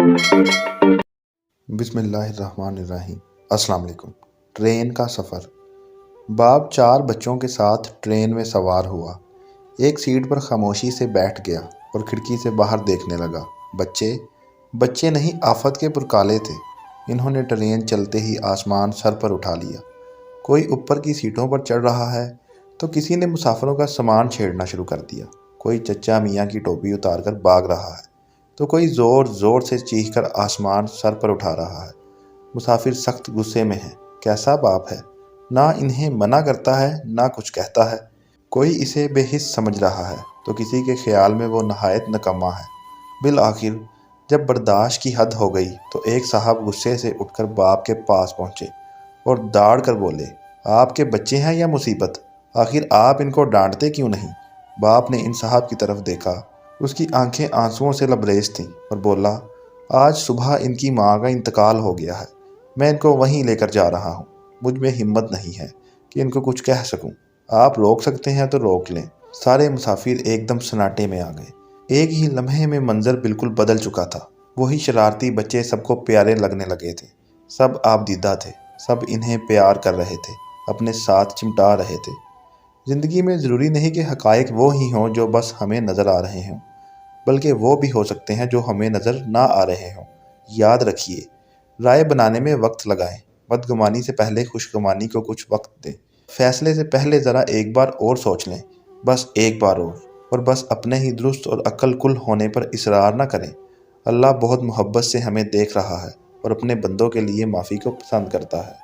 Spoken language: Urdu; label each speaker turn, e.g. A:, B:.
A: بسم اللہ الرحمن الرحیم۔ السلام علیکم۔ ٹرین کا سفر۔ باپ 4 بچوں کے ساتھ ٹرین میں سوار ہوا۔ ایک سیٹ پر خاموشی سے بیٹھ گیا اور کھڑکی سے باہر دیکھنے لگا۔ بچے نہیں، آفت کے پرکالے تھے۔ انہوں نے ٹرین چلتے ہی آسمان سر پر اٹھا لیا۔ کوئی اوپر کی سیٹوں پر چڑھ رہا ہے تو کسی نے مسافروں کا سامان چھیڑنا شروع کر دیا۔ کوئی چچا میاں کی ٹوپی اتار کر بھاگ رہا ہے تو کوئی زور زور سے چیخ کر آسمان سر پر اٹھا رہا ہے۔ مسافر سخت غصے میں ہے۔ کیسا باپ ہے، نہ انہیں منع کرتا ہے نہ کچھ کہتا ہے۔ کوئی اسے بے حس سمجھ رہا ہے تو کسی کے خیال میں وہ نہایت نکما ہے۔ بالآخر جب برداشت کی حد ہو گئی تو ایک صاحب غصے سے اٹھ کر باپ کے پاس پہنچے اور داڑ کر بولے، آپ کے بچے ہیں یا مصیبت؟ آخر آپ ان کو ڈانٹتے کیوں نہیں؟ باپ نے ان صاحب کی طرف دیکھا۔ اس کی آنکھیں آنسوؤں سے لبریز تھیں اور بولا، آج صبح ان کی ماں کا انتقال ہو گیا ہے۔ میں ان کو وہیں لے کر جا رہا ہوں۔ مجھ میں ہمت نہیں ہے کہ ان کو کچھ کہہ سکوں۔ آپ روک سکتے ہیں تو روک لیں۔ سارے مسافر ایک دم سناٹے میں آ گئے۔ ایک ہی لمحے میں منظر بالکل بدل چکا تھا۔ وہی شرارتی بچے سب کو پیارے لگنے لگے تھے۔ سب آبدیدہ تھے۔ سب انہیں پیار کر رہے تھے، اپنے ساتھ چمٹا رہے تھے۔ زندگی میں ضروری نہیں کہ حقائق وہ ہی ہوں جو بس ہمیں نظر آ رہے ہوں، بلکہ وہ بھی ہو سکتے ہیں جو ہمیں نظر نہ آ رہے ہوں۔ یاد رکھیے، رائے بنانے میں وقت لگائیں۔ بدگمانی سے پہلے خوشگمانی کو کچھ وقت دیں۔ فیصلے سے پہلے ذرا ایک بار اور سوچ لیں، بس ایک بار اور بس اپنے ہی درست اور عقل کل ہونے پر اصرار نہ کریں۔ اللہ بہت محبت سے ہمیں دیکھ رہا ہے اور اپنے بندوں کے لیے معافی کو پسند کرتا ہے۔